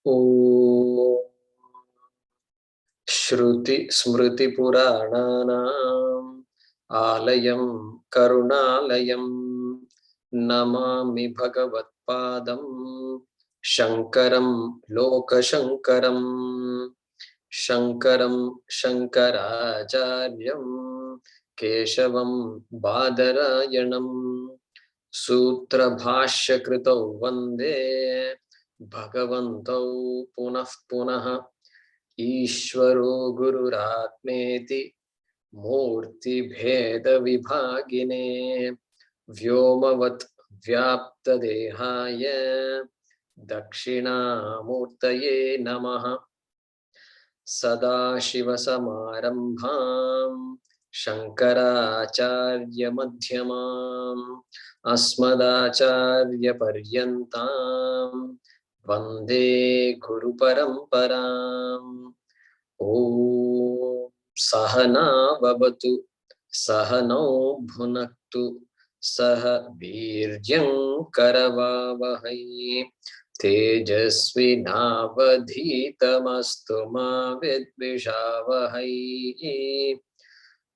ॐ श्रुति स्मृति पुराणानाम् आलयं करुणालयं नमामि भगवत्पादं शंकरं लोकशंकरं शंकरं शंकराचार्यं केशवं बादरायणं सूत्रभाष्यकृतौ वन्दे भगवन्तौ पुनः पुनः ईश्वरो गुरुरात्मेति मूर्तिभेदविभागिने व्योमवत् व्याप्तदेहाय दक्षिणामूर्तये नमः। सदाशिवसमारम्भां शङ्कराचार्यमध्यमाम् अस्मदाचार्यपर्यन्तां वन्दे गुरुपरम्पराम्। ॐ सहना भवतु सहनौ भुनक्तु सह वीर्यं करवावहै तेजस्विनावधीतमस्तु मा विद्विषावहै।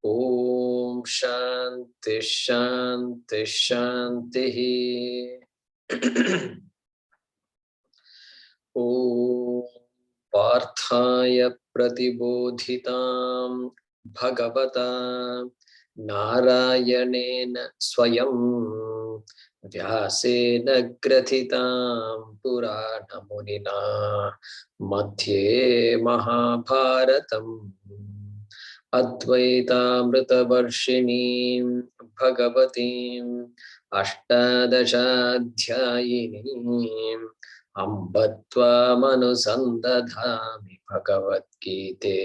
ॐ शान्ति शान्ति शान्तिः। ॐ पार्थाय प्रतिबोधितां भगवता नारायणेन स्वयं व्यासेन ग्रथितां पुराणमुनिना मध्ये महाभारतम् अद्वैतामृतवर्षिणीं भगवतीम् अष्टादशाध्यायिनीम् अम्ब त्वामनुसन्दधामि भगवद्गीते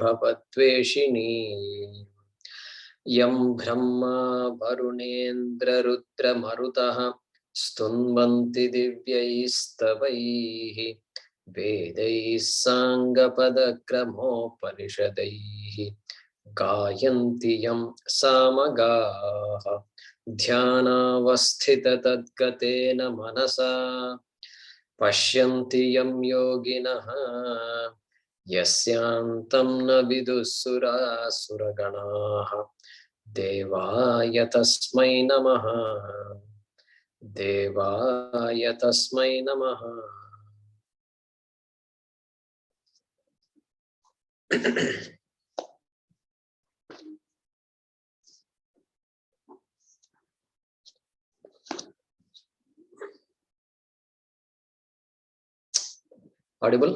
भवद्वेषिणी। यं ब्रह्मा वरुणेन्द्ररुद्रमरुतः स्तुन्वन्ति दिव्यैस्तवैः वेदैः साङ्गपदक्रमोपनिषदैः गायन्ति यं सामगाः ध्यानावस्थिततद्गतेन मनसा पश्यन्ति यं योगिनः यस्यान्तं न विदुःसुरासुरगणाः। देवाय तस्मै नमः देवाय तस्मै नमः। Audible?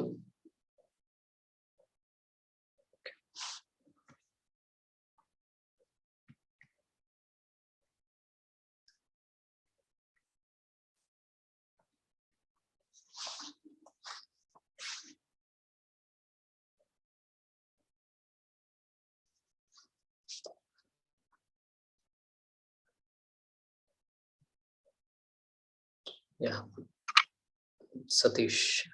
Yeah, Satish.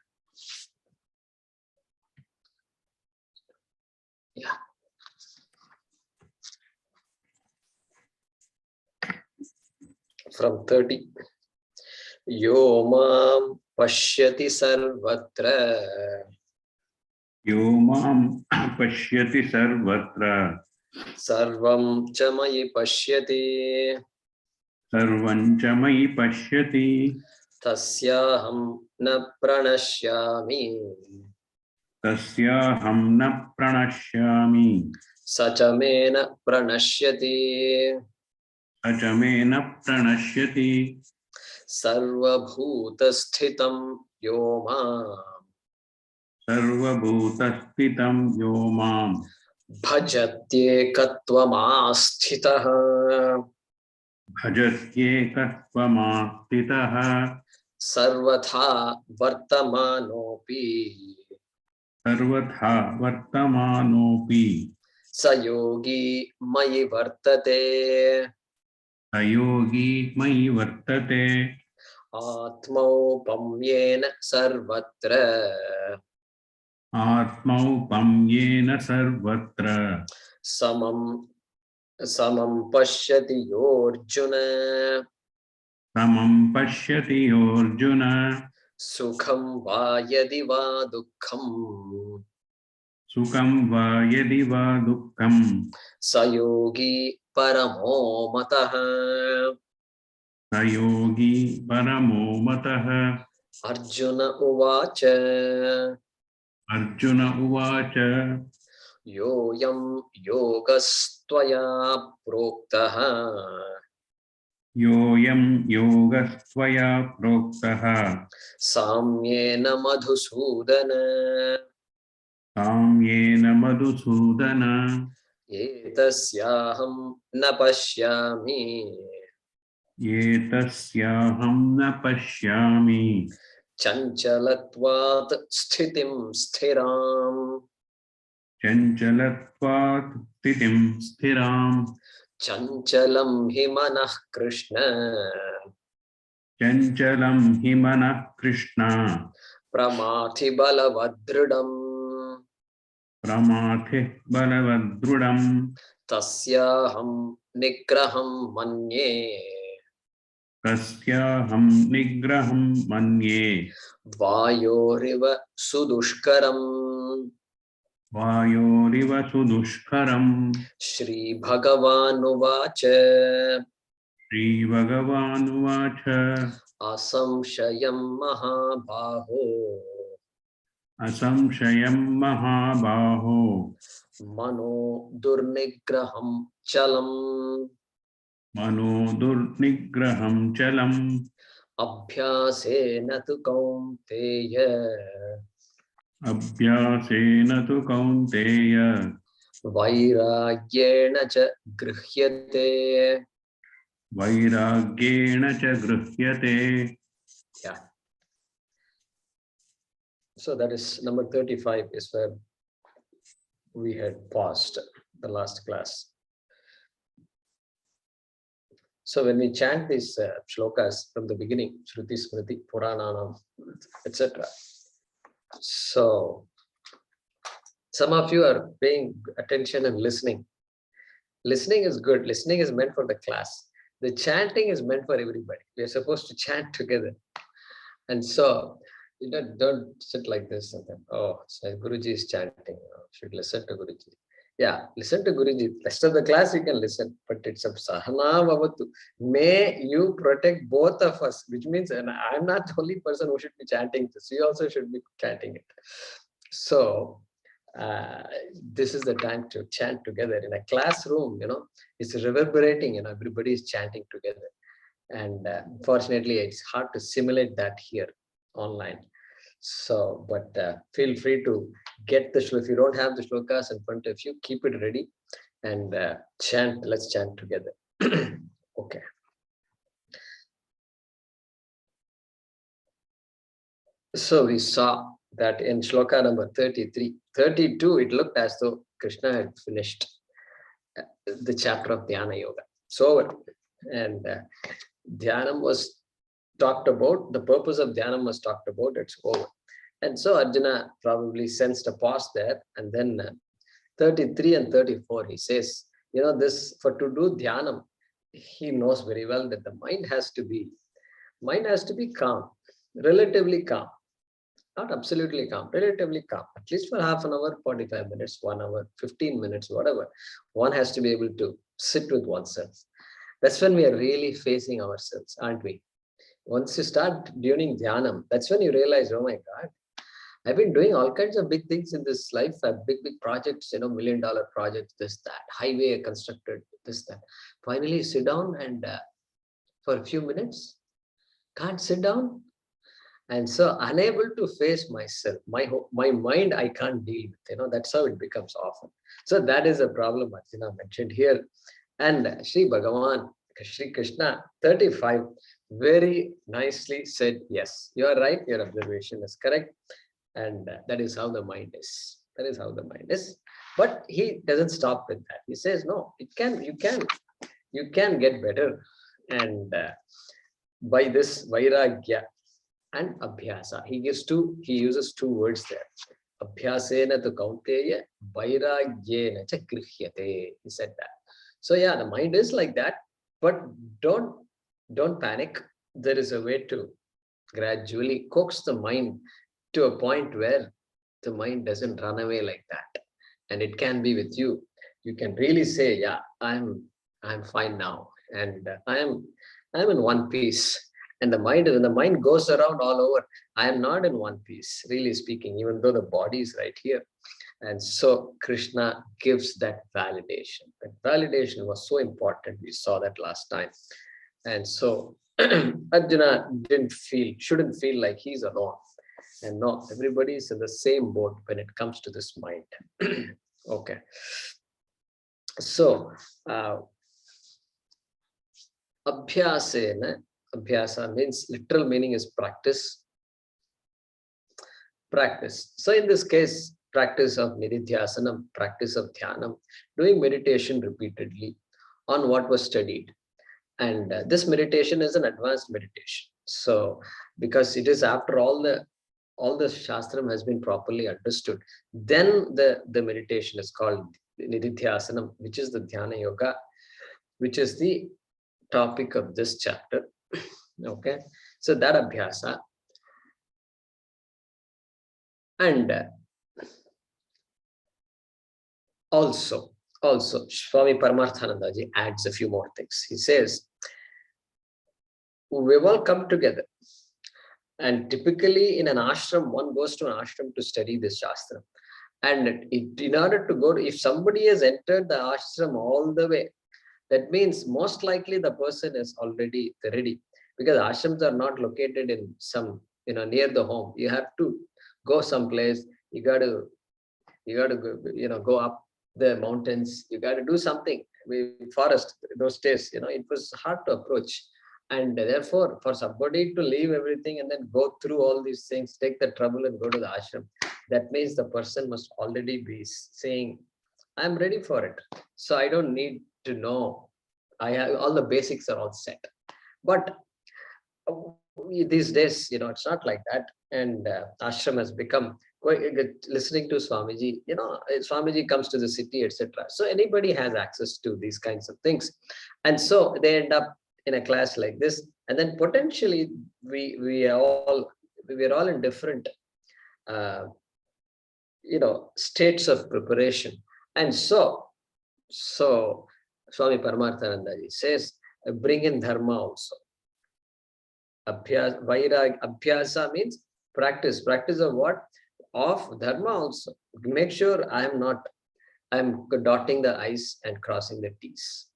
Yeah. From 30. यो मां पश्यति सर्वत्र यो मां पश्यति सर्वत्र सर्वं च मयि पश्यति सर्वं च मयि पश्यति तस्याहं न प्रणश्यामि तस्याहं न प्रणश्यामि स च मे न प्रणश्यति स च मे न प्रणश्यति सर्वभूतस्थितं यो मां सर्वभूतस्थितं यो मां भजत्येकत्वमास्थितः भजत्येकत्वमास्थितः सर्वथा वर्तमानोऽपि सर्वथा वर्तमानोऽपि स योगी मयि वर्तते स योगी मयि वर्तते आत्मौपम्येन सर्वत्र आत्मौपम्येन सर्वत्र समं पश्यति योऽर्जुन समं पश्यति योऽर्जुन Sukham va yadi va dukkham. Sukham va yadi va dukkham. Sayogi paramo mataha. Sayogi paramo mataha. Arjuna uvacha. Arjuna uvacha. Yoyam yogastvaya proktaha. Yoyam yogastvaya proktaha. Samyena madhusudana. Samyena madhusudana. Etasyaham na pashyami. Etasyaham na pashyami. Chanchalatvat sthitim sthiram. Chanchalatvat titim sthiram. Chanchalam hi manah Krishna. Chanchalam himana Krishna. Pramathi balavadridam. Pramathi balavadrudam. Tasyaham nigraham manye. Tasyaham nigraham manye. Vayoriva sudushkaram. Vayoriva sudushkaram. Shri Bhagavanuvacha. Shri Bhagavanuvacha. Asamshayam mahabaho. Asamshayam mahabaho. Mano durnigraham chalam. Mano durnigraham chalam. Abhyasena tu kaunteya. Abhyasena tu kaunteya. Vairagyena cha grihyate. Vairagyena cha grihyate. Yeah. So that is number 35 is where we had paused the last class. So when we chant these shlokas from the beginning, Shruti, Smriti, Purananam, etc. So some of you are paying attention and listening. Listening is good. Listening is meant for the class. The chanting is meant for everybody. We are supposed to chant together. And so, don't sit like this and then, oh, so Guruji is chanting. Should listen to Guruji. Yeah, listen to Guruji. Rest of the class you can listen, but it's a sahana bhavatu. May you protect both of us, which means, and I'm not the only person who should be chanting this. You also should be chanting it. So, this is the time to chant together in a classroom. It's reverberating. Everybody is chanting together. And fortunately, it's hard to simulate that here online. So, but feel free to get the shlokas. If you don't have the shlokas in front of you, keep it ready and chant. Let's chant together. Okay. So we saw that in shloka number 33, 32, it looked as though Krishna had finished the chapter of Dhyana Yoga. So, and Dhyanam was talked about, the purpose of Dhyanam was talked about, it's over. And so Arjuna probably sensed a pause there. And then 33 and 34, he says, this for to do Dhyanam, he knows very well that the mind has to be calm, relatively calm. Not absolutely calm, relatively calm, at least for half an hour, 45 minutes, 1 hour, 15 minutes, whatever. One has to be able to sit with oneself. That's when we are really facing ourselves, aren't we? Once you start doing Dhyanam, that's when you realize, oh my God, I've been doing all kinds of big things in this life, big projects, $1 million projects, this, that, highway constructed, this, that. Finally, sit down and for a few minutes, can't sit down. And so unable to face myself, my mind, I can't deal with, that's how it becomes often. So that is a problem Arjuna mentioned here. And Sri Bhagavan, Sri Krishna, 35, very nicely said, yes, you are right, your observation is correct. And that is how the mind is. That is how the mind is. But he doesn't stop with that. He says, no, you can get better. And by this Vairagya and Abhyasa, he uses two words there. Abhyasena tu kaunteya, Vairagyena cha grihyate. He said that. So yeah, the mind is like that, but don't panic. There is a way to gradually coax the mind to a point where the mind doesn't run away like that. And it can be with you. You can really say, yeah, I'm fine now. And I'm in one piece. And when the mind goes around all over, I am not in one piece, really speaking, even though the body is right here. And so Krishna gives that validation. That validation was so important. We saw that last time. And so Arjuna shouldn't feel like he's alone. And no, everybody is in the same boat when it comes to this mind. Okay. So, abhyasa means literal meaning is practice. Practice. So in this case, practice of nididhyasanam, practice of dhyanam, doing meditation repeatedly on what was studied. And this meditation is an advanced meditation. So because it is after all the shastram has been properly understood, then the meditation is called nididhyasanam, which is the dhyana yoga, which is the topic of this chapter. Okay, so that abhyasa. And also Swami Paramarthanandaji adds a few more things. He says, we've all come together. And typically in an ashram, one goes to an ashram to study this shastra. And in order to go to, if somebody has entered the ashram all the way, that means most likely the person is already ready, because ashrams are not located in some, near the home. You have to go someplace. You got to go, go up the mountains. You got to do something. Forest, those days, it was hard to approach. And therefore, for somebody to leave everything and then go through all these things, take the trouble and go to the ashram, that means the person must already be saying, I'm ready for it. So I don't need to know. I have all the basics are all set. But these days, it's not like that. And ashram has become quite listening to Swamiji. Swamiji comes to the city, etc. So anybody has access to these kinds of things. And so they end up in a class like this. And then potentially we're all in different states of preparation. And so Swami Paramarthanandaji says, bring in dharma also. Abhyasa means practice. Practice of what? Of dharma also. Make sure I'm dotting the I's and crossing the T's.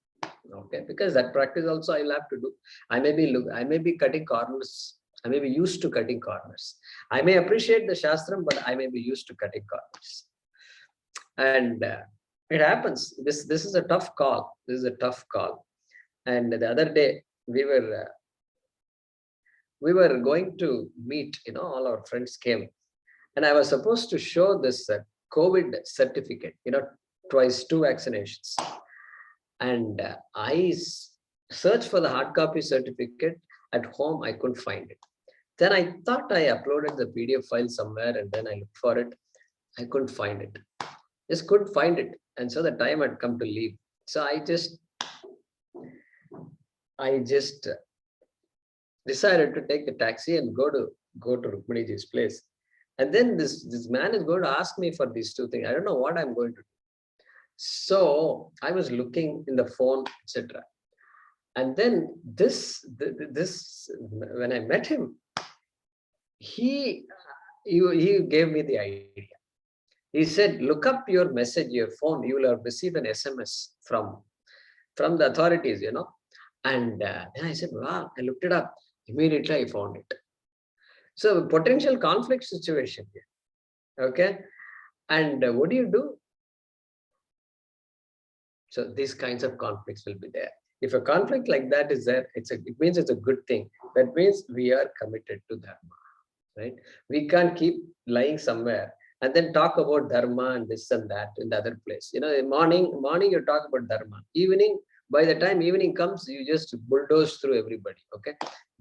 Okay, because that practice also I will have to do. I may be cutting corners. I may be used to cutting corners. I may appreciate the shastram, but I may be used to cutting corners. And it happens. This is a tough call. This is a tough call. And the other day we were going to meet. All our friends came, and I was supposed to show this COVID certificate. Twice 2 vaccinations. And I searched for the hard copy certificate at home. I couldn't find it. Then I thought I uploaded the PDF file somewhere, and then I looked for it. I couldn't find it. Just couldn't find it. And so the time had come to leave. So I just decided to take the taxi and go to Rukmaniji's place. And then this man is going to ask me for these 2 things. I don't know what I'm going to do. So I was looking in the phone, etc. And then this when I met him, he gave me the idea. He said, look up your message, your phone, you will have received an SMS from the authorities, And then I said, wow, I looked it up. Immediately I found it. So potential conflict situation here. Okay. And what do you do? So these kinds of conflicts will be there. If a conflict like that is there, it means it's a good thing. That means we are committed to dharma, right? We can't keep lying somewhere and then talk about dharma and this and that in the other place. Morning you talk about dharma. Evening, by the time evening comes, you just bulldoze through everybody. Okay,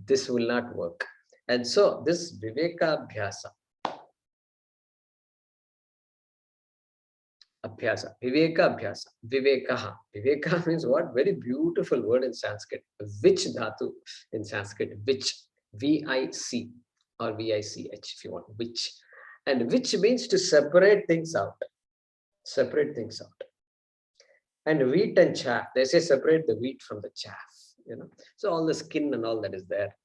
this will not work. And so this viveka abhyasa. Abhyasa, viveka abhyasa, vivekaha. Viveka means what? Very beautiful word in Sanskrit. Which dhatu in Sanskrit? Which, V-I-C. or VICH if you want, which. And which means to separate things out. Separate things out. And wheat and chaff, they say separate the wheat from the chaff, So all the skin and all that is there.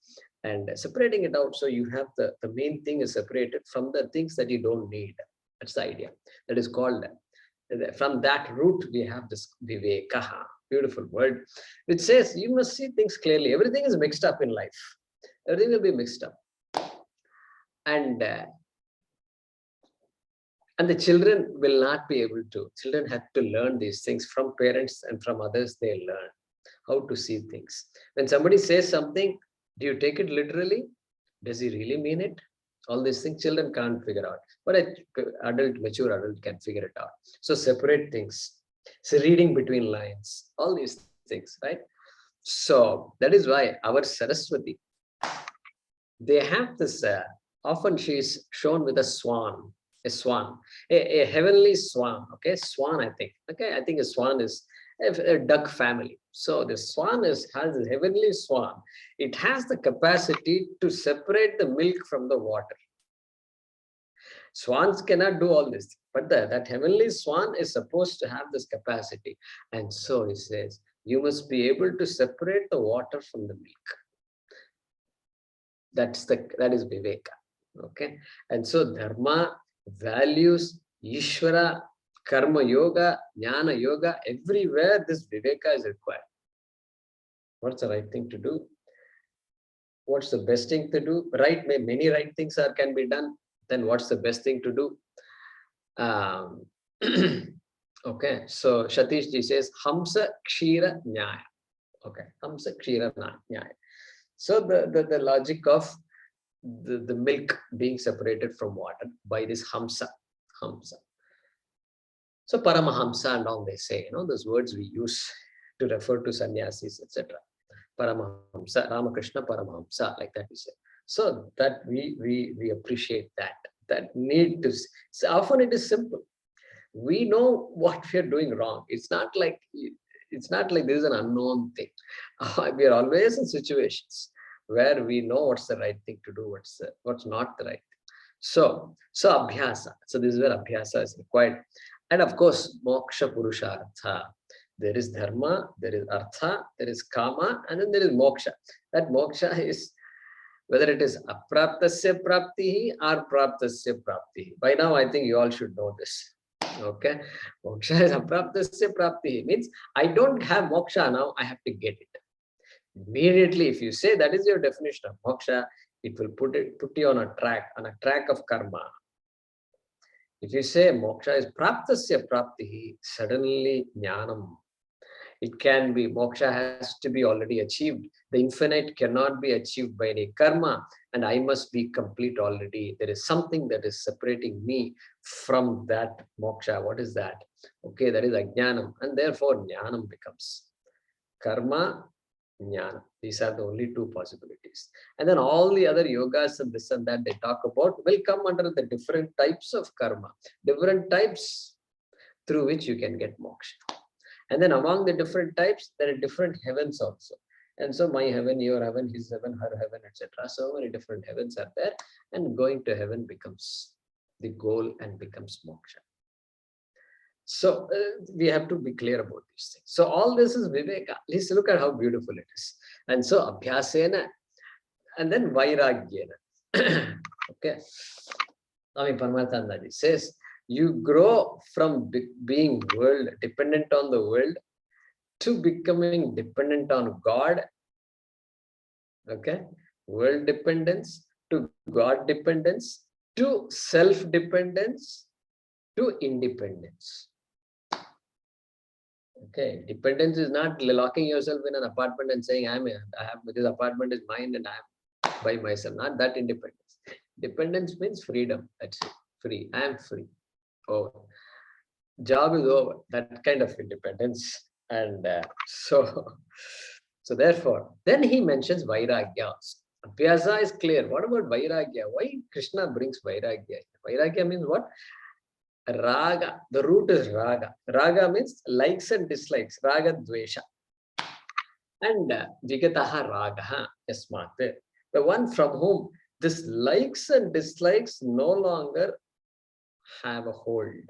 And separating it out, so you have the main thing is separated from the things that you don't need. That's the idea. That is called, from that root, we have this vivekaha, beautiful word, which says you must see things clearly. Everything is mixed up in life. Everything will be mixed up. And the children will not be able to. Children have to learn these things from parents and from others. They learn how to see things. When somebody says something, do you take it literally? Does he really mean it? All these things children can't figure out, but an mature adult can figure it out. So separate things. So reading between lines, all these things, right? So that is why our Saraswati, they have this, often she is shown with a swan, a heavenly swan, okay, swan, I think, okay, I think a swan is a duck family. So the swan has a heavenly swan. It has the capacity to separate the milk from the water. Swans cannot do all this, but that heavenly swan is supposed to have this capacity. And so it says, you must be able to separate the water from the milk. That is Viveka. Okay. And so dharma, values, Ishvara, karma yoga, jnana yoga, everywhere this Viveka is required. What's the right thing to do? What's the best thing to do? Right, many right things can be done. Then what's the best thing to do? Okay, so Satish ji says Hamsa Kshira Nyaya. Okay, Hamsa Kshira Nyaya. So the logic of the milk being separated from water by this Hamsa. So Paramahamsa and all they say, those words we use to refer to sannyasis, etc. Paramahamsa, Ramakrishna Paramahamsa, like that we say. So that we appreciate that need to. So often it is simple. We know what we are doing wrong. It's not like this is an unknown thing. We are always in situations where we know what's the right thing to do, what's not the right thing. So abhyasa. So this is where abhyasa is required. And of course, moksha purushartha. There is dharma, there is artha, there is kama, and then there is moksha. That moksha is whether it is apraptasya praptihi or praptasya praptihi. By now, I think you all should know this. Okay, moksha is apraptasya praptihi, means I don't have moksha now, I have to get it. Immediately, if you say that is your definition of moksha, it will put you on a track of karma. If you say moksha is praptasya praptihi, suddenly jnanam. It can be, moksha has to be already achieved. The infinite cannot be achieved by any karma, and I must be complete already. There is something that is separating me from that moksha. What is that? Okay, that is ajnanam, and therefore jnanam becomes karma, jnana. These are the only two possibilities. And then all the other yogas and this and that they talk about will come under the different types of karma, different types through which you can get moksha. And then among the different types, there are different heavens also. And so my heaven, your heaven, his heaven, her heaven, etc. So many different heavens are there, and going to heaven becomes the goal and becomes moksha. So we have to be clear about these things. So all this is Viveka. Let's look at how beautiful it is. And so Abhyasena, and then Vairagyena. Okay. Swami Paramathanandaji says, you grow from being world dependent on the world to becoming dependent on God. Okay, world dependence to God dependence to self-dependence to independence. Okay, dependence is not locking yourself in an apartment and saying this apartment is mine and I am by myself. Not that independence. Dependence means freedom. That's it. Free. I am free. Oh, job is over. That kind of independence. And so therefore, then he mentions Vairagya. Abhyasa is clear. What about Vairagya? Why Krishna brings Vairagya? Vairagya means what? Raga. The root is Raga. Raga means likes and dislikes. Raga Dvesha. And Vigataha Ragaha Yasmat. The one from whom This likes and dislikes no longer have a hold.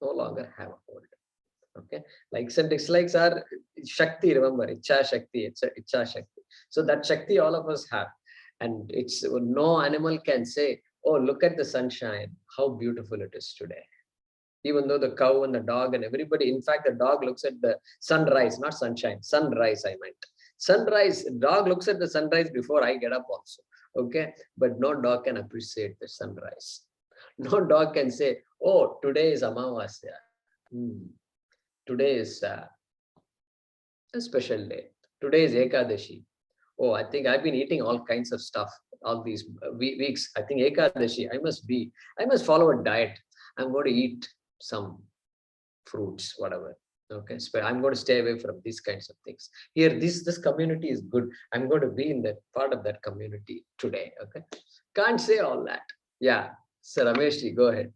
No longer have a hold. Okay, likes and dislikes are Shakti, remember, Icha Shakti, Icha Shakti. So that Shakti all of us have. And it's no animal can say, oh, look at the sunshine, how beautiful it is today. Even though the cow and the dog and everybody, in fact, the dog looks at the sunrise, not sunshine, sunrise, I meant. Sunrise, dog looks at the sunrise before I get up also. Okay, but no dog can appreciate the sunrise. No dog can say, oh, today is Amavasya. Today is a special day. Today is Ekadashi. Oh, I think I've been eating all kinds of stuff all these weeks. I think Ekadashi, I must follow a diet. I'm going to eat some fruits, whatever. Okay, so I'm going to stay away from these kinds of things. Here, this community is good. I'm going to be in that part of that community today. Okay, can't say all that. Yeah, Sir Rameshji, go ahead.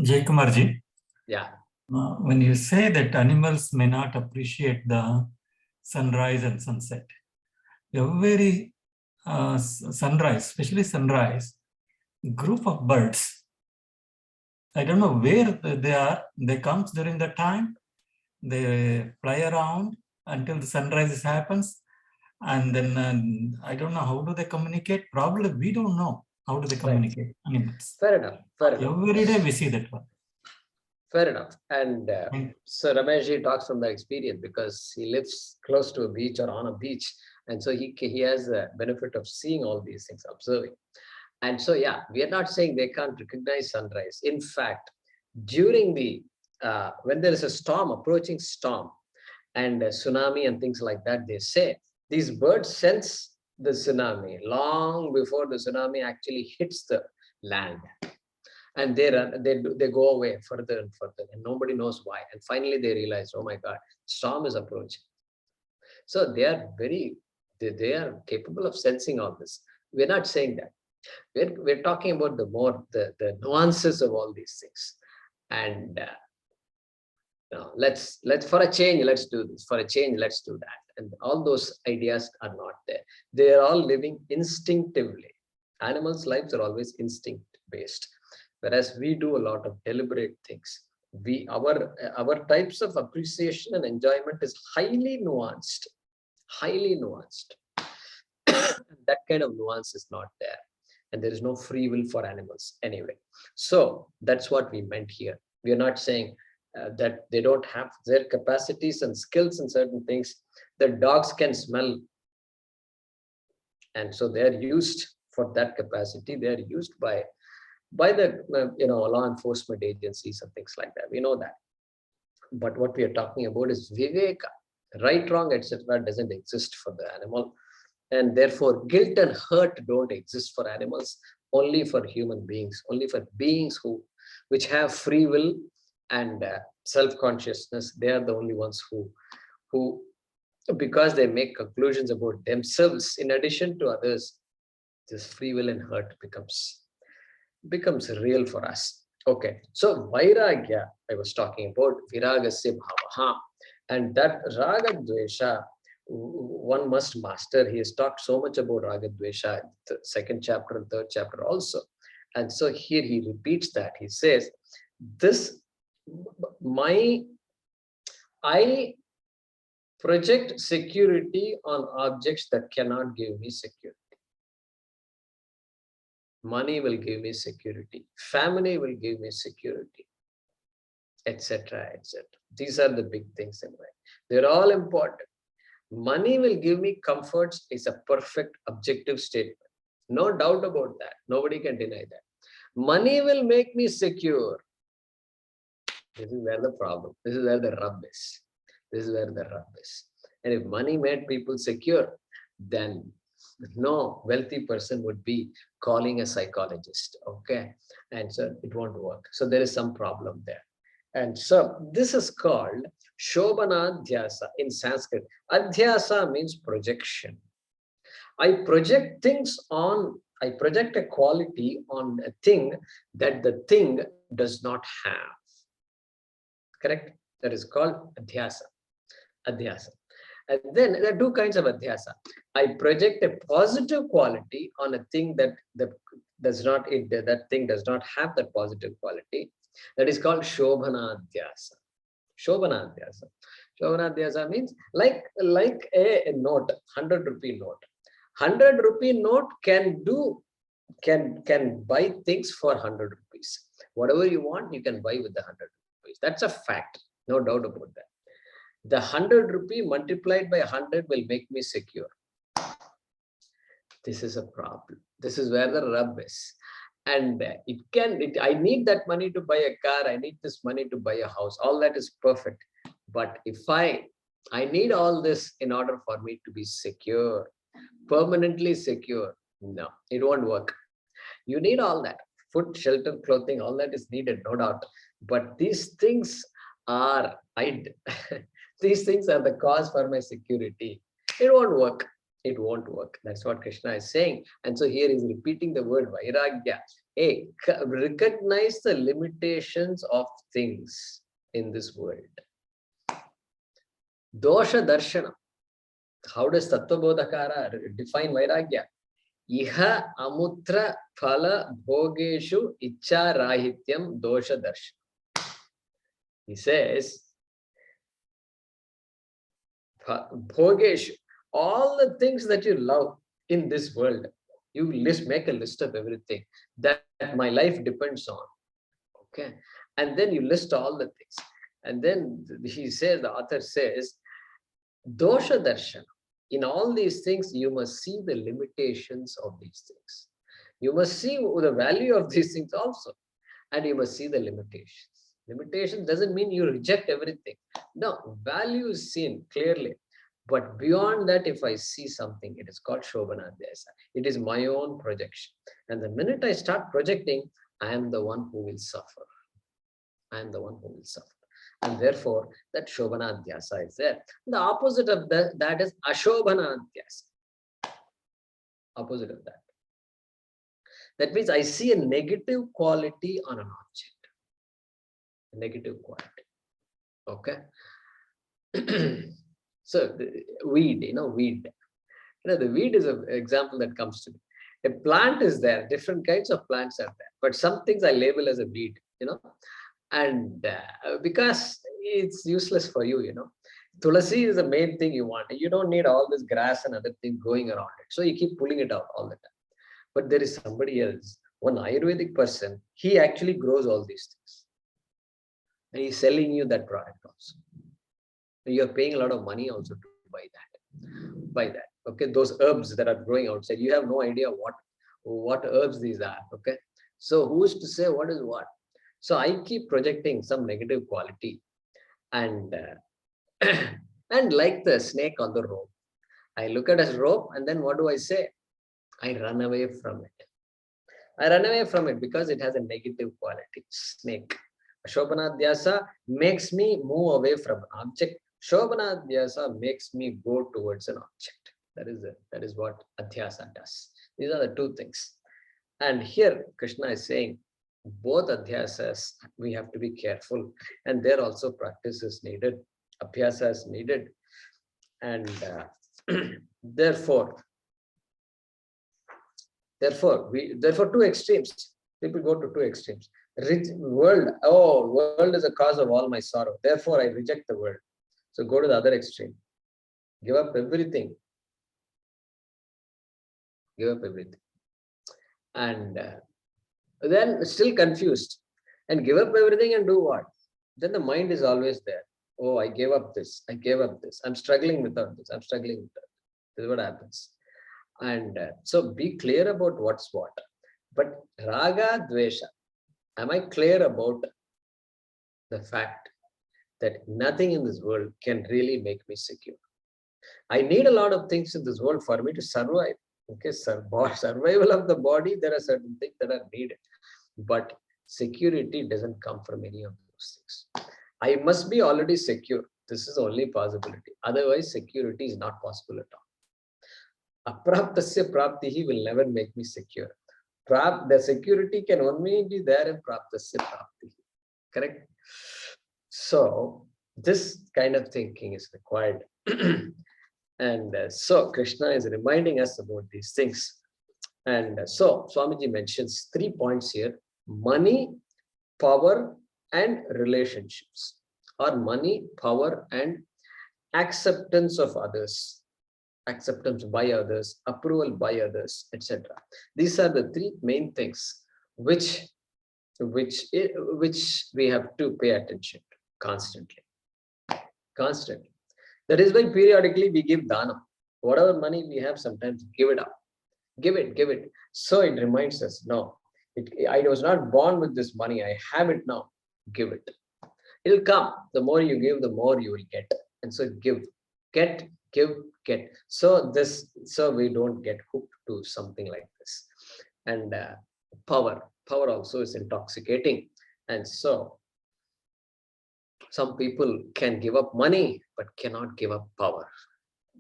Jai Kumarji. Yeah. When you say that animals may not appreciate the sunrise and sunset, every sunrise, especially sunrise, group of birds, I don't know where they are, they come during the time, they fly around until the sunrise happens, and then I don't know how do they communicate. Probably we don't know how do they communicate. Right. Animals. Fair enough. Fair enough. Every day we see that one. Fair enough. And so Rameshji talks from that experience because he lives close to a beach or on a beach. And so he has the benefit of seeing all these things, observing. And so, yeah, we are not saying they can't recognize sunrise. In fact, during the, when there is a storm, approaching storm and a tsunami and things like that, they say these birds sense the tsunami long before the tsunami actually hits the land. And they go away further and further, and nobody knows why. And finally, they realize, oh my God, storm is approaching. So they are they are capable of sensing all this. We're not saying that. We're talking about the nuances of all these things. And let's for a change, let's do this. For a change, let's do that. And all those ideas are not there. They are all living instinctively. Animals' lives are always instinct based. Whereas we do a lot of deliberate things. Our types of appreciation and enjoyment is highly nuanced. That kind of nuance is not there. And there is no free will for animals anyway. So that's what we meant here. We are not saying that they don't have their capacities and skills in certain things. The dogs can smell. And so they're used for that capacity. They're used by the law enforcement agencies and things like that. We know that. But what we are talking about is viveka. Right, wrong, etc. doesn't exist for the animal. And therefore, guilt and hurt don't exist for animals, only for human beings, only for beings which have free will and self-consciousness. They are the only ones who, because they make conclusions about themselves in addition to others, this free will and hurt becomes real for us. Okay, so Vairagya, I was talking about Viragasya Bhavaha, and that Raga Dvesha, one must master. He has talked so much about Raga Dvesha, the second chapter and third chapter also. And so here he repeats that. He says, I project security on objects that cannot give me security. Money will give me security. Family will give me security, etc., etc. These are the big things in life. They're all important. Money will give me comforts is a perfect objective statement. No doubt about that. Nobody can deny that. Money will make me secure. This is where the problem. This is where the rub is. This is where the rub is. And if money made people secure, then no wealthy person would be calling a psychologist. Okay. And so it won't work. So there is some problem there. And so this is called Shobana Adhyasa in Sanskrit. Adhyasa means projection. I project a quality on a thing that the thing does not have. Correct? That is called Adhyasa. Adhyasa. And then there are two kinds of adhyasa. I project a positive quality on a thing that that thing does not have that positive quality. That is called shobhana adhyasa. Shobhana adhyasa. Shobhana adhyasa means like a note, 100 rupee note. 100 rupee note can buy things for 100 rupees. Whatever you want, you can buy with the 100 rupees. That's a fact, no doubt about that. The 100 rupee multiplied by 100 will make me secure. This is a problem. This is where the rub is. And I need that money to buy a car. I need this money to buy a house. All that is perfect. But if I need all this in order for me to be secure, permanently secure, no, it won't work. You need all that. Food, shelter, clothing, all that is needed, no doubt. But these things are, these things are the cause for my security. It won't work. It won't work. That's what Krishna is saying. And so here he's repeating the word vairagya. Hey, recognize the limitations of things in this world. Dosha darshana. How does Tattva Bodhakara define vairagya? Iha amutra phala bhogeshu icha rahityam dosha darshana. He says, bhogeshu, all the things that you love in this world, you make a list of everything that my life depends on. Okay. And then you list all the things. And then he says, the author says, dosha darshana. In all these things, you must see the limitations of these things. You must see the value of these things also. And you must see the limitations. Limitation doesn't mean you reject everything. No, value is seen clearly. But beyond that, if I see something, it is called Shobhana Adhyasa. It is my own projection. And the minute I start projecting, I am the one who will suffer. I am the one who will suffer. And therefore, that Shobhana Adhyasa is there. The opposite of that is Ashobhana Adhyasa. Opposite of that. That means I see a negative quality on an object. A negative quality. Okay. So the weed, weed. The weed is an example that comes to me. A plant is there, different kinds of plants are there, but some things I label as a weed, and because it's useless for you, Tulasi is the main thing you want. You don't need all this grass and other things going around it. So you keep pulling it out all the time. But there is somebody else, one Ayurvedic person, he actually grows all these things. And he's selling you that product also. You're paying a lot of money also to buy that. Okay, those herbs that are growing outside, you have no idea what herbs these are. Okay, so who is to say what is what? So I keep projecting some negative quality, and and like the snake on the rope, I look at a rope, and then what do I say? I run away from it. I run away from it because it has a negative quality. Snake. Shobhana Adhyasa makes me move away from an object. Shobhana Adhyasa makes me go towards an object. That is what Adhyasa does. These are the two things. And here Krishna is saying both Adhyasas we have to be careful, and there also practice is needed, Abhyasa is needed, and therefore two extremes. People go to two extremes. World is a cause of all my sorrow. Therefore, I reject the world. So go to the other extreme. Give up everything. Give up everything. And then still confused. And give up everything and do what? Then the mind is always there. Oh, I gave up this. I gave up this. I'm struggling without this. I'm struggling with that. This is what happens. And so be clear about what's what. But raga, dvesha, am I clear about the fact that nothing in this world can really make me secure? I need a lot of things in this world for me to survive. Okay, survival of the body, there are certain things that are needed. But security doesn't come from any of those things. I must be already secure. This is the only possibility. Otherwise, security is not possible at all. Apraptasya praptihi will never make me secure. The security can only be there in praptasya praptihi. Correct? So this kind of thinking is required. And so Krishna is reminding us about these things. And so Swamiji mentions 3 points here: money, power, and relationships, or money, power, and acceptance of others, acceptance by others, approval by others, etc. These are the 3 main things which we have to pay attention to constantly. That is why periodically we give dana. Whatever money we have, sometimes give it up. Give it. So it reminds us, no, I was not born with this money. I have it now. Give it. It'll come. The more you give, the more you will get. And so give, get. So we don't get hooked to something like this. And power also is intoxicating. And so some people can give up money, but cannot give up power.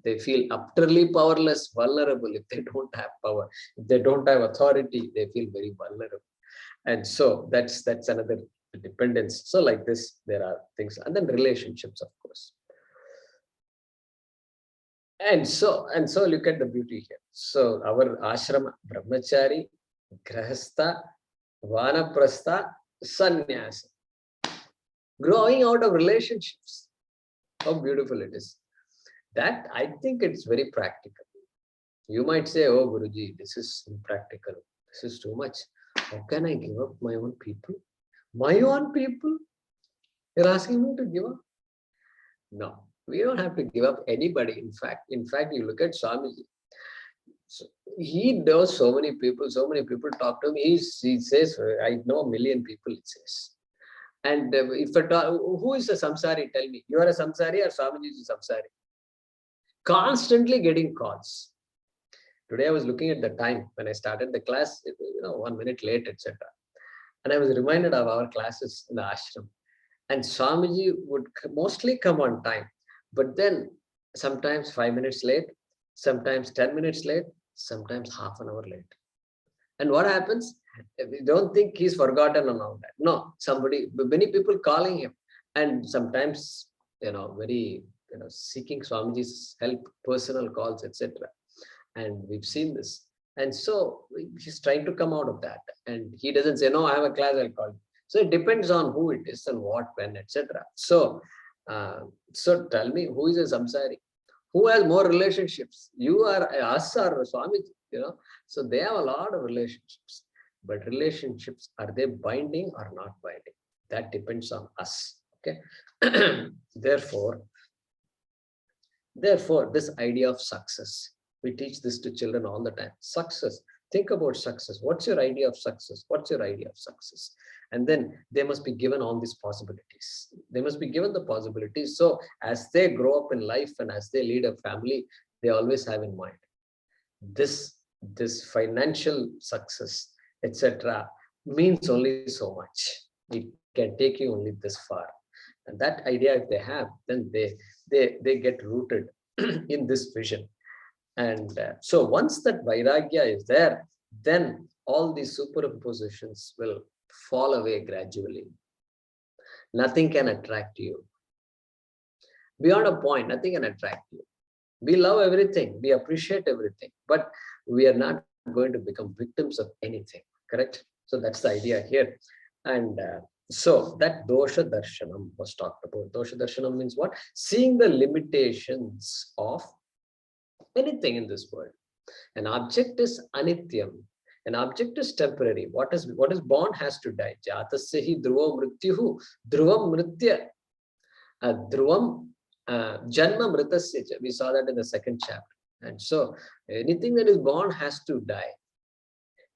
They feel utterly powerless, vulnerable if they don't have power. If they don't have authority, they feel very vulnerable. And so that's another dependence. So like this, there are things. And then relationships, of course. And so look at the beauty here. So our ashrama, brahmachari, grahastha, vanaprastha, sannyasa. Growing out of relationships. How beautiful it is. That, I think it's very practical. You might say, oh Guruji, this is impractical. This is too much. How can I give up my own people? My own people? You're asking me to give up? No, we don't have to give up anybody. In fact, you look at Swamiji. So he knows so many people talk to him. He says, I know a million people, he says. And if at all, who is a samsari? Tell me. You are a samsari or Swamiji is a samsari? Constantly getting calls. Today I was looking at the time when I started the class, 1 minute late, etc. And I was reminded of our classes in the ashram. And Swamiji would mostly come on time. But then sometimes 5 minutes late, sometimes 10 minutes late, sometimes half an hour late. And what happens? We don't think he's forgotten and all that. No, many people calling him. And sometimes, very, seeking Swamiji's help, personal calls, etc. And we've seen this. And so he's trying to come out of that. And he doesn't say, no, I have a class, I'll call you. So it depends on who it is and what, when, etc. So tell me, who is a samsari? Who has more relationships? You are us or Swamiji, So they have a lot of relationships. But relationships, are they binding or not binding? That depends on us. Okay. Therefore, this idea of success, we teach this to children all the time. Success. Think about success. What's your idea of success? What's your idea of success? And then they must be given all these possibilities. They must be given the possibilities. So as they grow up in life and as they lead a family, they always have in mind this financial success, etc., means only so much. It can take you only this far. And that idea, if they have, then they get rooted in this vision. And so once that vairagya is there, then all these superimpositions will fall away gradually. Nothing can attract you. Beyond a point, nothing can attract you. We love everything, we appreciate everything, but we are not going to become victims of anything, correct? So that's the idea here. And so that dosha darshanam was talked about. Dosha darshanam means what? Seeing the limitations of anything in this world. An object is anityam. An object is temporary. What is born has to die. Jatasya hi dhruvam mrityuhu. Dhruvam mritya. Dhruvam janma mritasya. We saw that in the 2nd chapter. And so anything that is born has to die.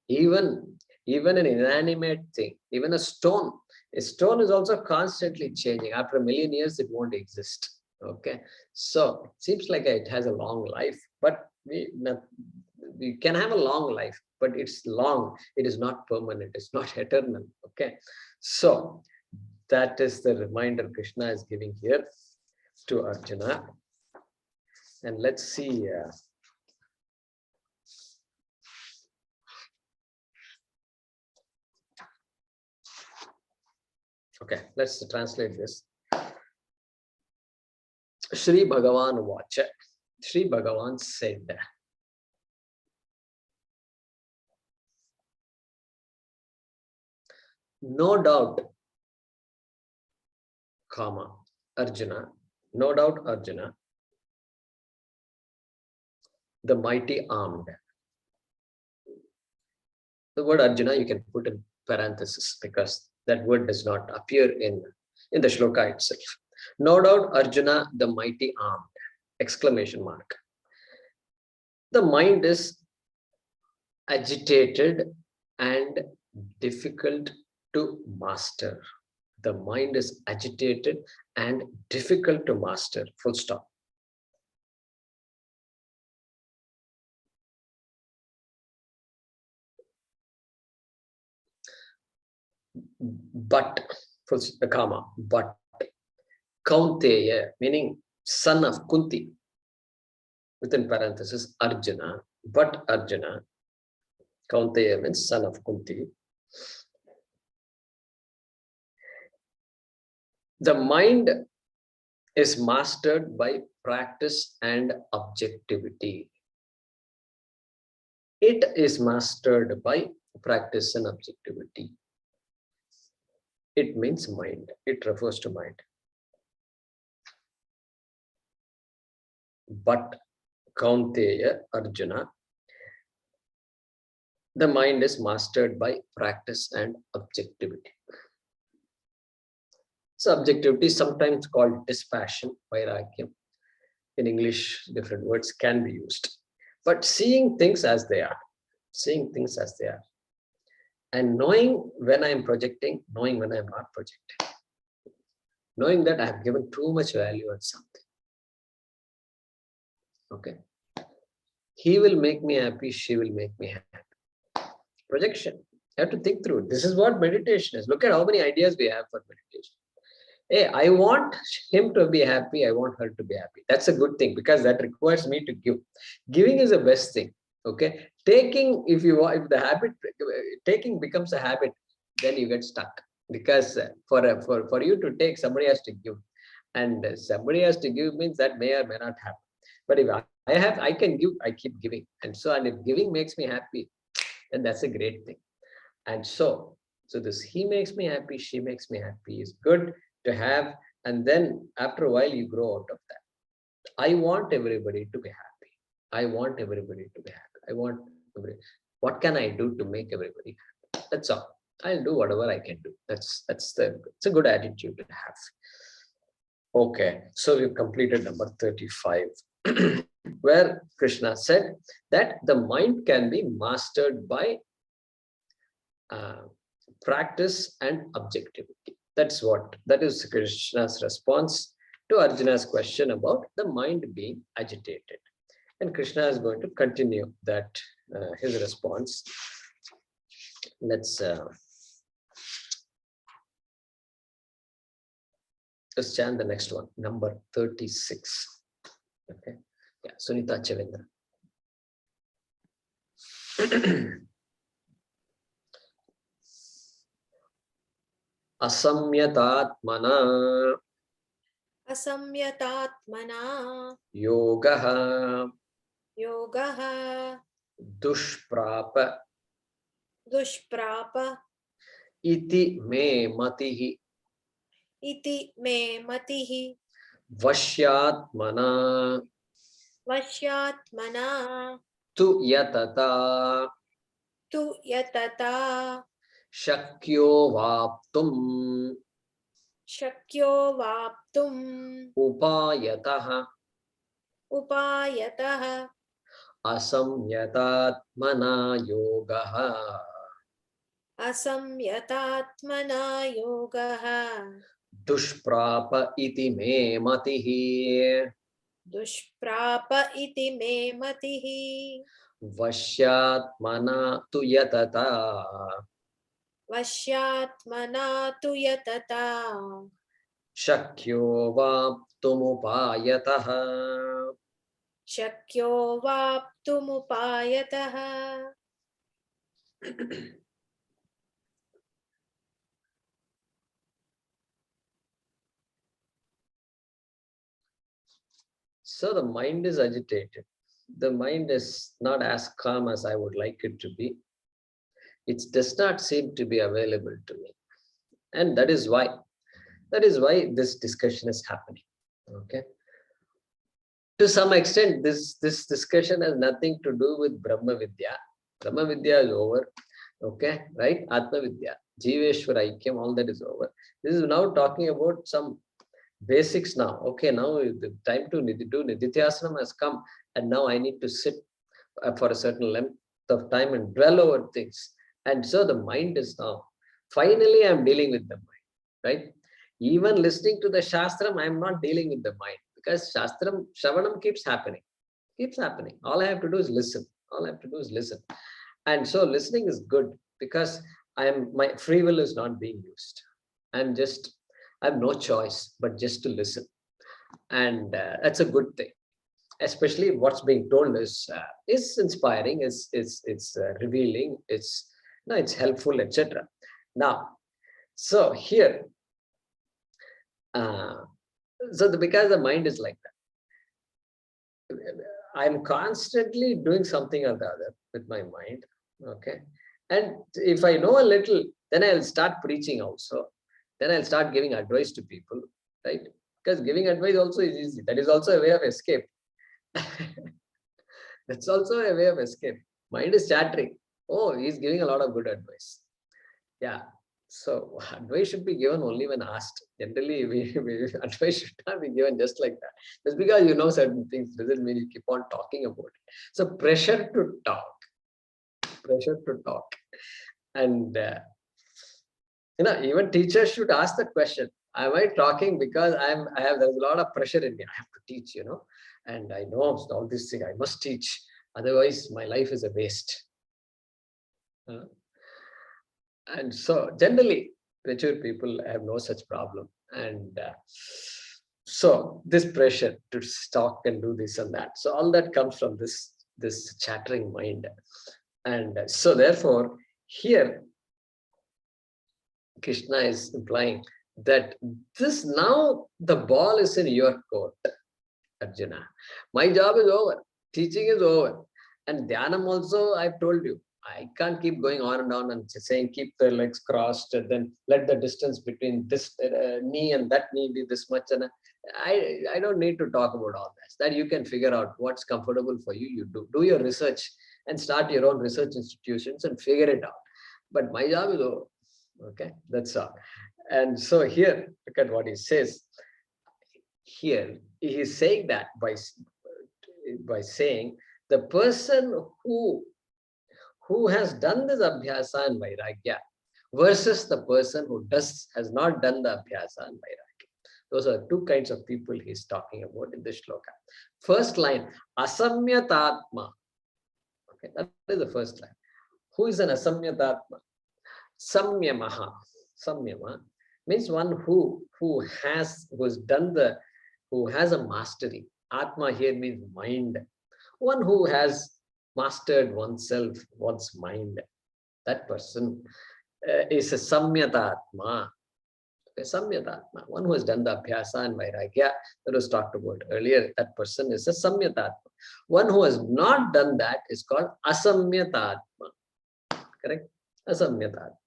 Even an inanimate thing, even a stone. A stone is also constantly changing. After 1 million years, it won't exist. Okay, so it seems like it has a long life, but we can have a long life, but it's long. It is not permanent. It's not eternal. Okay, so that is the reminder Krishna is giving here to Arjuna. And let's see. Okay, let's translate this. Shri Bhagavan Vacha. Sri Bhagavan said, no doubt, comma, Arjuna, no doubt, Arjuna, the mighty armed. The word Arjuna you can put in parenthesis because that word does not appear in the shloka itself. No doubt, Arjuna, the mighty armed, exclamation mark. The mind is agitated and difficult to master. The mind is agitated and difficult to master, full stop. But, full comma, but Kaunteya, meaning son of Kunti, within parenthesis, Arjuna, but Arjuna, Kaunteya means son of Kunti. The mind is mastered by practice and objectivity. It is mastered by practice and objectivity. It means mind. It refers to mind. But Kaunteya, Arjuna, the mind is mastered by practice and objectivity. Subjectivity is sometimes called dispassion, vairagyam. In English, different words can be used. But seeing things as they are, and knowing when I am projecting, knowing when I am not projecting, knowing that I have given too much value on something. Okay. He will make me happy, she will make me happy. Projection. You have to think through. This is what meditation is. Look at how many ideas we have for meditation. Hey, I want him to be happy. I want her to be happy. That's a good thing because that requires me to give. Giving is the best thing. Okay. Taking, if the habit, taking becomes a habit, then you get stuck because for you to take, somebody has to give, and somebody has to give means that may or may not happen. But if I can give, I keep giving, and if giving makes me happy, then that's a great thing. And so this he makes me happy, she makes me happy is good to have, and then after a while you grow out of that. I want everybody to be happy. I want everybody to be happy. What can I do to make everybody happy? That's all. I'll do whatever I can do. It's a good attitude to have. Okay, so we've completed number 35, where Krishna said that the mind can be mastered by practice and objectivity. That is Krishna's response to Arjuna's question about the mind being agitated. And Krishna is going to continue that, his response. Let's chant the next one, number 36. Okay. Yeah, Sunita Chavendra. Asamyatatmana yogaha dushprapa iti me matihi vashyatmana tu yatata shakyo vaptum upayatah asamyatatmana yogaha dushprapa iti me matihi vashyatmana tu yatata shakyo vaptumupayatah. So the mind is agitated. The mind is not as calm as I would like it to be. It does not seem to be available to me. And that is why this discussion is happening. Okay. To some extent, this discussion has nothing to do with Brahma Vidya. Brahma Vidya is over. Okay, right? Atma Vidya, Jiveshwara Aikyam, all that is over. This is now talking about some basics now. Okay, now the time to do Nidityasanam has come, and now I need to sit for a certain length of time and dwell over things. And so the mind is now, finally I'm dealing with the mind, right? Even listening to the Shastram, I'm not dealing with the mind because Shastram, Shravanam keeps happening. All I have to do is listen. And so listening is good because my free will is not being used. I have no choice but just to listen. And that's a good thing. Especially what's being told is inspiring, it's revealing, it's helpful, etc. Now, so here, because the mind is like that, I'm constantly doing something or the other with my mind. Okay, and if I know a little, then I'll start preaching also. Then I'll start giving advice to people, right? Because giving advice also is easy. That is also a way of escape. That's also a way of escape. Mind is chattering. Oh, he's giving a lot of good advice. Yeah. So advice should be given only when asked. Generally, advice should not be given just like that. Just because you know certain things doesn't mean you keep on talking about it. So pressure to talk. And even teachers should ask the question, am I talking because there's a lot of pressure in me. I have to teach, and I know all these things I must teach. Otherwise, my life is a waste. And so generally, mature people have no such problem. And so this pressure to talk and do this and that. So all that comes from this chattering mind. And so therefore, here, Krishna is implying that this now the ball is in your court, Arjuna. My job is over. Teaching is over. And Dhyanam also, I've told you, I can't keep going on and on and saying keep the legs crossed and then let the distance between this knee and that knee be this much. And I don't need to talk about all this. That you can figure out what's comfortable for you. You do your research and start your own research institutions and figure it out. But my job is over. Okay, that's all. And so here, look at what he says. Here, he is saying that by saying the person who has done this abhyasa and vairagya versus the person who has not done the abhyasa and vairagya. Those are two kinds of people he's talking about in this shloka. First line, asamyatatma. Okay, that is the first line. Who is an asamyatatma? Samyamaha. Samyama means one who has a mastery. Atma here means mind. One who has mastered oneself, one's mind. That person is a samyatatma. Okay, samyatatma. One who has done the abhyasa and vairagya that was talked about earlier. That person is a samyatatma. One who has not done that is called asamyatatma. Correct? Asamyatatma.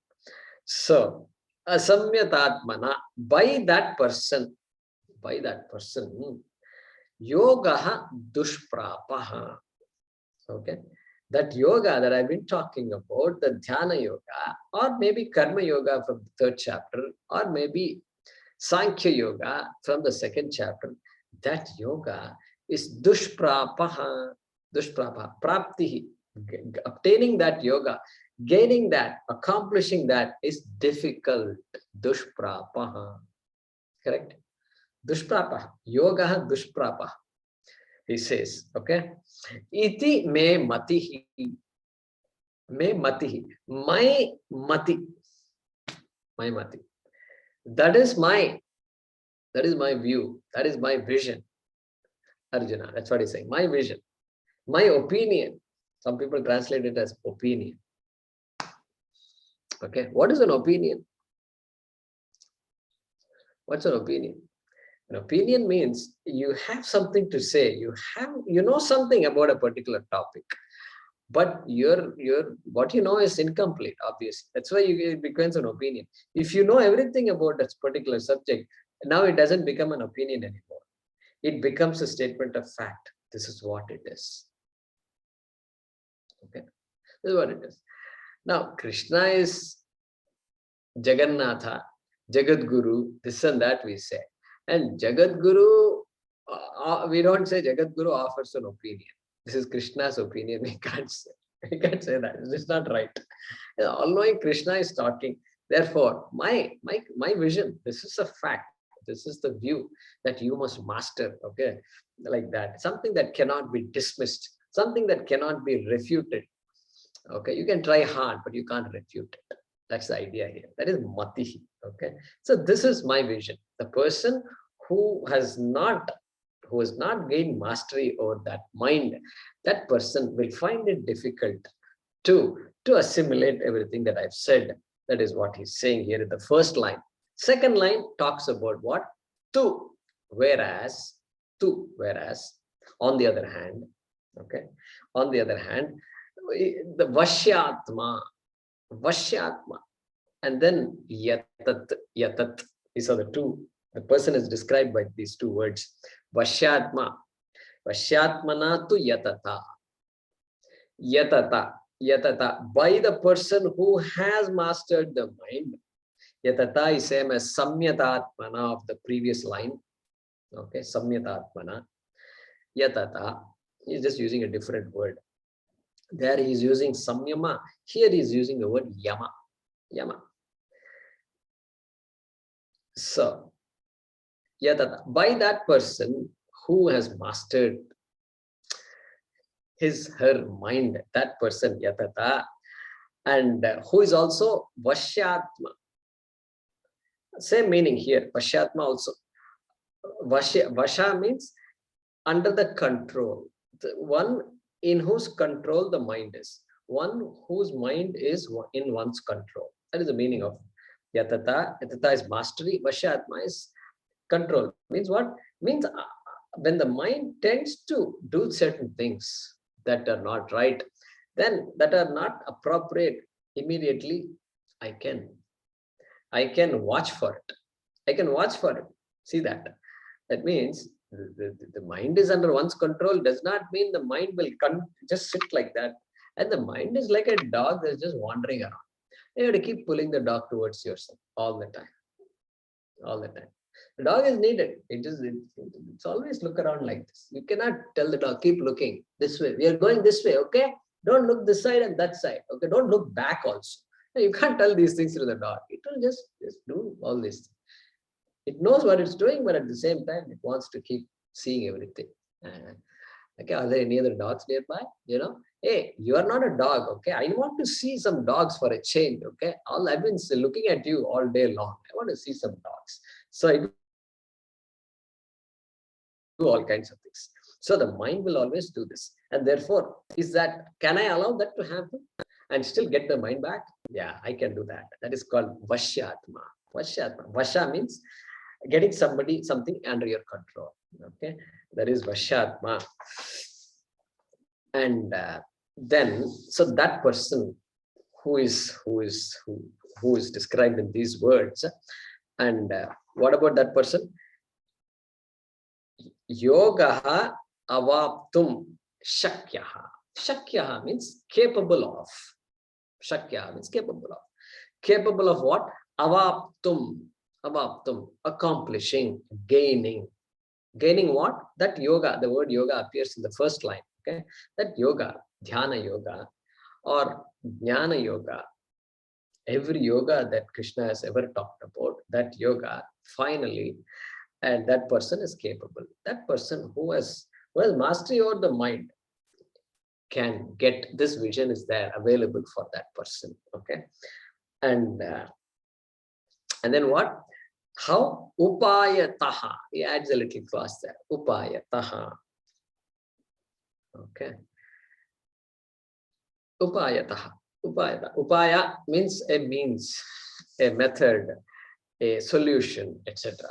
So, asamyatatmana, by that person, yogaha dushprapaha. Okay, that yoga that I've been talking about, the dhyana yoga, or maybe karma yoga from the third chapter, or maybe Sankhya yoga from the second chapter, that yoga is dushprapaha, praptihi. Obtaining that yoga, gaining that, accomplishing that is difficult. Dushprapaha. Correct? Dushprapaha. Yoga dushprapaha. He says, okay, iti me matihi. Me matihi. My mati. That is my view. That is my vision. Arjuna, that's what he's saying. My vision. My opinion. Some people translate it as opinion. Okay, what is an opinion? What's an opinion? An opinion means you have something to say. You know something about a particular topic, but your what you know is incomplete. Obviously, that's why it becomes an opinion. If you know everything about that particular subject, now it doesn't become an opinion anymore. It becomes a statement of fact. This is what it is. Okay, this is what it is. Now, Krishna is Jagannatha, Jagadguru, this and that we say. And Jagadguru, we don't say Jagadguru offers an opinion. This is Krishna's opinion. We can't say. We can't say that. It's not right. All-knowing Krishna is talking. Therefore, my vision, this is a fact. This is the view that you must master. Okay, like that. Something that cannot be dismissed. Something that cannot be refuted. Okay, you can try hard, but you can't refute it. That's the idea here. That is mati. Okay, so this is my vision. The person who has not gained mastery over that mind, that person will find it difficult to assimilate everything that I've said. That is what he's saying here in the first line. Second line talks about what? Tu. Whereas, on the other hand, okay, on the other hand, the Vashyatma, and then yatat. These are the two. The person is described by these two words. Vashyatmana tu yatata. By the person who has mastered the mind. Yatata is same as samyatatmana of the previous line. Okay, samyatatmana. Yatata is just using a different word. There he is using samyama. Here he is using the word yama. So, yatata. By that person who has mastered her mind, that person yatata, and who is also vashyatma. Same meaning here, vashyatma also. Vasha means under the control. The one in whose control the mind is. One whose mind is in one's control. That is the meaning of yatata. Yatata is mastery. Vashyatma is control. Means what? Means when the mind tends to do certain things that are not right, then that are not appropriate, immediately I can watch for it. See that? That means the mind is under one's control does not mean the mind will just sit like that. And the mind is like a dog that's just wandering around. You have to keep pulling the dog towards yourself all the time. The dog is needed. It's always look around like this. You cannot tell the dog, keep looking this way. We are going this way, okay? Don't look this side and that side. Okay, don't look back also. You can't tell these things to the dog. It will just do all these things. It knows what it's doing, but at the same time, it wants to keep seeing everything. Okay, are there any other dogs nearby? Hey, you are not a dog, okay? I want to see some dogs for a change, okay? I've been looking at you all day long. I want to see some dogs. So I do all kinds of things. So the mind will always do this. And therefore, can I allow that to happen and still get the mind back? Yeah, I can do that. That is called Vashyatma. Vasha means getting something under your control. Okay, that is Vashyatma. And then, so that person who is described in these words, and what about that person? Yogaha avaptum shakyaha. Shakyaha means capable of. Shakya means capable of. Capable of what? Avaptum, accomplishing, gaining. Gaining what? That yoga, the word yoga appears in the first line. Okay, that yoga, dhyana yoga or jnana yoga, every yoga that Krishna has ever talked about, that yoga finally, and that person is capable. That person who has mastery over the mind can get this vision is there available for that person. Okay, and then what? How? Upayataha. He adds a little clause there. Upayataha. Okay. Upayataha. Upaya means a means, a method, a solution, etc.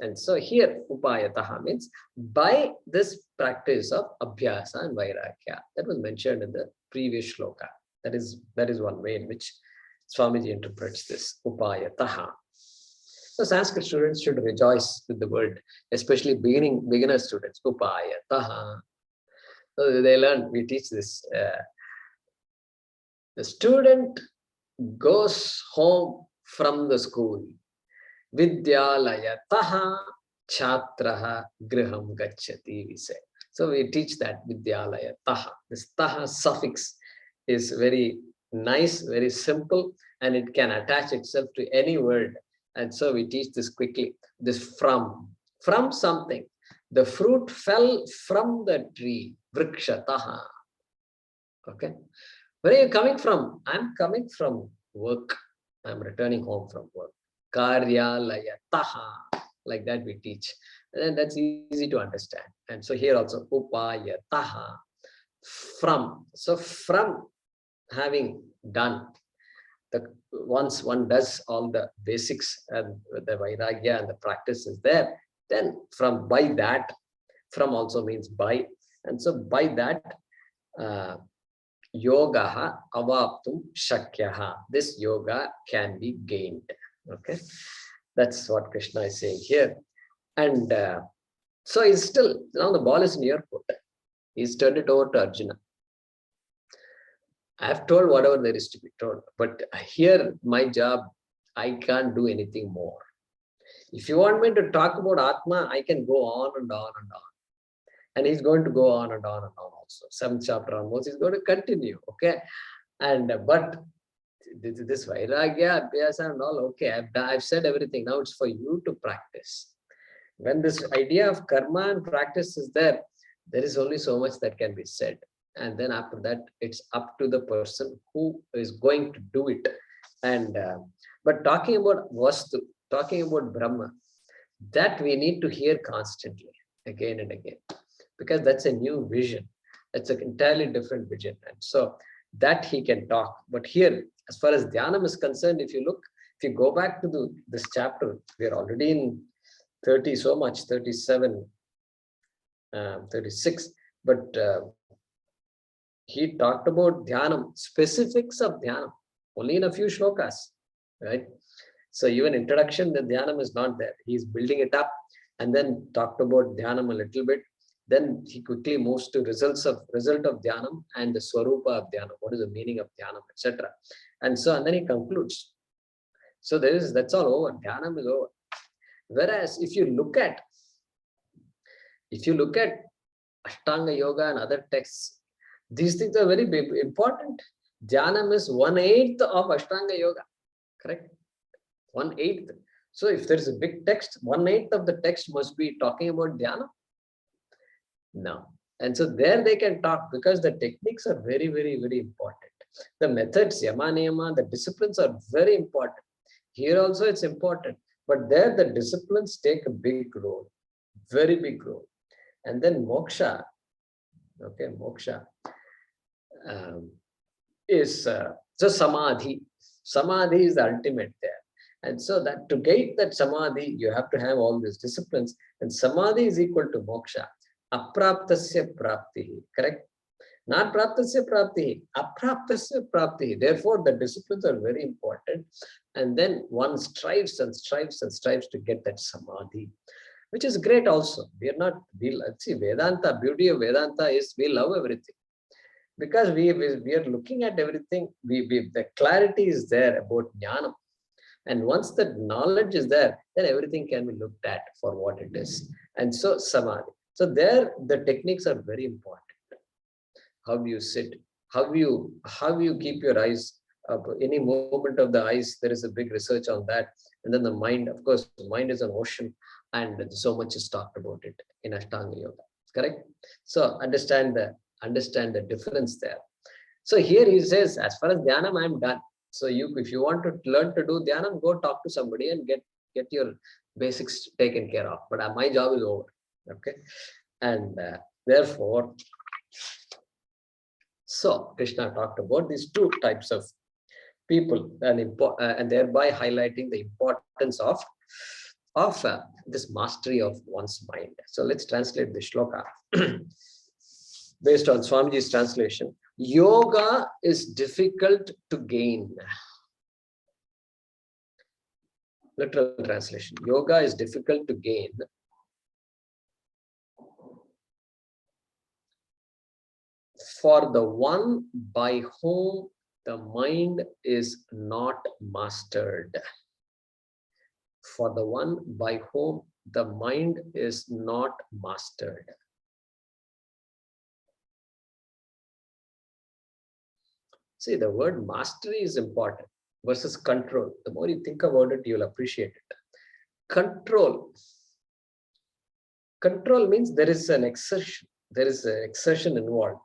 And so here, upayataha means by this practice of abhyasa and vairagya. That was mentioned in the previous shloka. That is one way in which Swamiji interprets this, upayataha. So Sanskrit students should rejoice with the word, especially beginner students, upayataha. So they learn, we teach this. The student goes home from the school. Vidyalayataha chatraha griham gacchati, we say. So we teach that Vidyalayataha. This taha suffix is very nice, very simple, and it can attach itself to any word. And so we teach this quickly. This from something. The fruit fell from the tree. Vrikshataha. Okay. Where are you coming from? I'm coming from work. I'm returning home from work. Karyalayataha. Like that we teach. And that's easy to understand. And so here also, upayataha. From. So from having done, once one does all the basics and the vairagya and the practice is there, then from by that, from also means by. And so by that, yogaha avaptum shakyaha. This yoga can be gained. Okay, that's what Krishna is saying here. And so he's still, now the ball is in your court. He's turned it over to Arjuna. I have told whatever there is to be told, but here my job, I can't do anything more. If you want me to talk about Atma, I can go on and on and on. And he's going to go on and on and on also. 7th chapter onwards, he's going to continue. Okay. And but this vairagya, abhyasa and all, okay, I've said everything. Now it's for you to practice. When this idea of karma and practice is there, there is only so much that can be said. And then after that, it's up to the person who is going to do it. And but talking about Vastu, talking about Brahma, that we need to hear constantly, again and again, because that's a new vision. That's an entirely different vision. And so that he can talk. But here, as far as Dhyanam is concerned, if you go back to this chapter, we are already in 30 so much, 37, 36. But he talked about Dhyanam, specifics of Dhyanam, only in a few shlokas, right? So even introduction, the Dhyanam is not there. He's building it up and then talked about Dhyanam a little bit. Then he quickly moves to result of Dhyanam and the Swarupa of Dhyanam. What is the meaning of Dhyanam, etc. And then he concludes. So that's all over. Dhyanam is over. Whereas if you look at Ashtanga Yoga and other texts, these things are very important. Dhyanam is 1/8 of Ashtanga Yoga, correct? 1/8. So if there is a big text, 1/8 of the text must be talking about Dhyanam. No. And so there they can talk because the techniques are very, very, very important. The methods, yama, niyama, the disciplines are very important. Here also it's important, but there the disciplines take a big role, very big role. And then moksha, okay, moksha is so samadhi. Samadhi is the ultimate there. And so that to get that samadhi, you have to have all these disciplines, and samadhi is equal to moksha. Apraptasya praptihi, correct? Not praptasya praptihi, apraptasya praptihi. Therefore, the disciplines are very important. And then one strives and strives and strives to get that samadhi, which is great also. See, Vedanta, beauty of Vedanta is we love everything. Because we are looking at everything, the clarity is there about jnana. And once the knowledge is there, then everything can be looked at for what it is. And so samadhi. So there, the techniques are very important. How you sit, how you keep your eyes up, any movement of the eyes, there is a big research on that. And then the mind, of course, the mind is an ocean, and so much is talked about it in Ashtanga Yoga. Correct? So understand the difference there. So here he says, as far as Dhyanam, I'm done. So if you want to learn to do Dhyanam, go talk to somebody and get your basics taken care of. But my job is over. Okay. And therefore, so Krishna talked about these two types of people and thereby highlighting the importance of of this mastery of one's mind. So let's translate the shloka based on Swamiji's translation. Yoga is difficult to gain. Literal translation. Yoga is difficult to gain for the one by whom the mind is not mastered. For the one by whom the mind is not mastered. See, the word mastery is important versus control. The more you think about it, you'll appreciate it. Control. Control means there is an exertion. There is an exertion involved.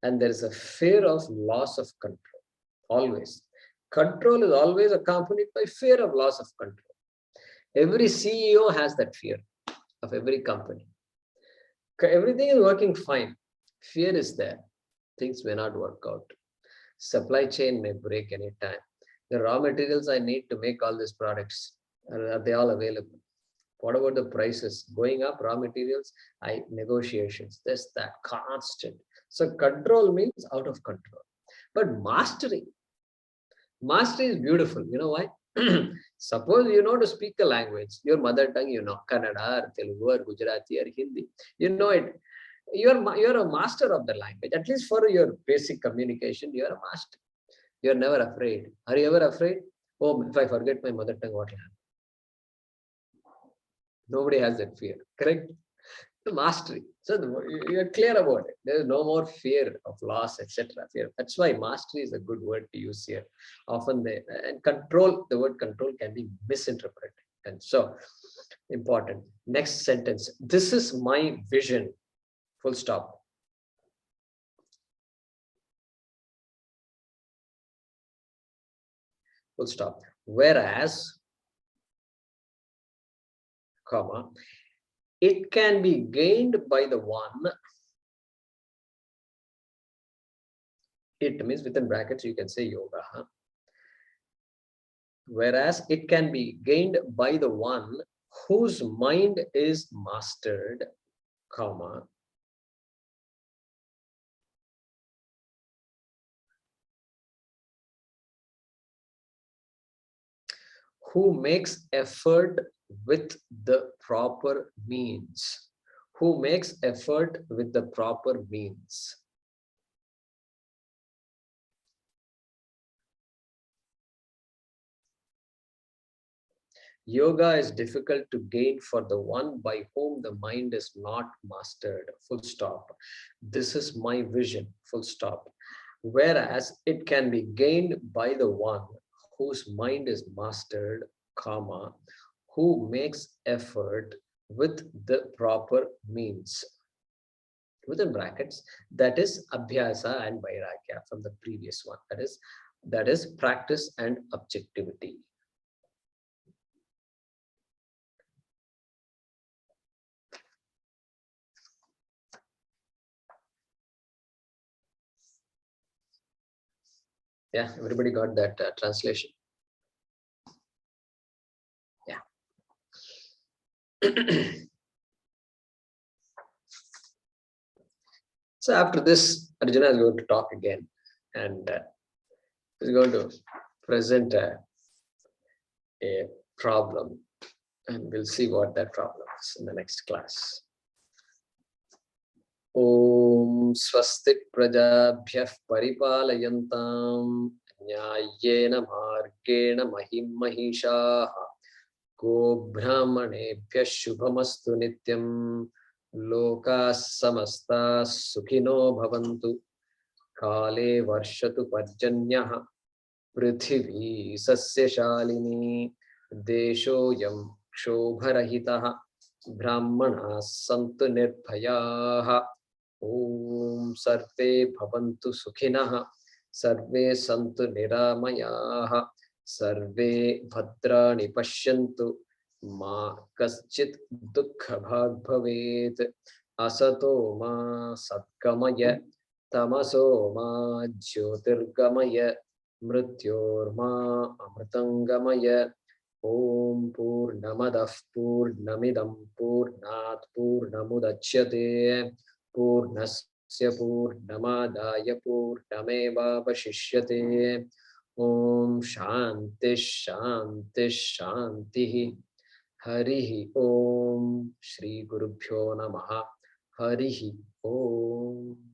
And there is a fear of loss of control. Always. Control is always accompanied by fear of loss of control. Every CEO has that fear of every company. Everything is working fine. Fear is there. Things may not work out. Supply chain may break anytime. The raw materials I need to make all these products, are they all available? What about the prices? Going up, raw materials, negotiations, this, that, constant. So control means out of control. But mastery is beautiful. You know why? Suppose you know to speak a language, your mother tongue, you know, Kannada, or Telugu, or Gujarati, or Hindi. You know it. You're a master of the language. At least for your basic communication, you're a master. You're never afraid. Are you ever afraid? Oh, if I forget my mother tongue, what will happen? Nobody has that fear, correct? The mastery. So you're clear about it. There is no more fear of loss, etc. Fear. That's why mastery is a good word to use here. Often and control, the word control can be misinterpreted. And so important. Next sentence. This is my vision. Full stop. Full stop. Whereas, comma, it can be gained by the one. It means within brackets, you can say yoga. Huh? Whereas it can be gained by the one whose mind is mastered, comma, who makes effort with the proper means. Who makes effort with the proper means. Yoga is difficult to gain for the one by whom the mind is not mastered. Full stop. This is my vision. Full stop. Whereas it can be gained by the one whose mind is mastered, comma, who makes effort with the proper means. Within brackets, that is Adhyaya and Vairagya from the previous one. That is practice and objectivity. Yeah, everybody got that translation? Yeah. So after this, Arjuna is going to talk again and is going to present a problem, and we'll see what that problem is in the next class. Om Swastik Prajabhyah Paripalayantam Nyayena Margena Mahim Mahishaha Go Brahmanebhyah Shubhamastu Nityam Lokas Samasta Sukhino Bhavantu Kale Varshatu Parjanyaha Prithvi Sasya Shalini Desho Yam Shobharahitaha Brahmana Santu Nirbhayaha Om Sarve Bhavantu Sukhinaha Sarve Santu Niramayaha Sarve Bhadrani Pashyantu Ma Kaschit Dukkha Bhag Bhavet Asato Ma Satkamaya Tamaso Ma Jyotirgamaya Mrityorma Amritangamaya Om Purnamadah Purnamidam Purnat Purnamudachyate Purnasya Purnamadaya Purnameva Vashishyate. Om Shanti Shanti Shanti. Harihi Om. Shri Gurubhyo Namaha. Harihi Om.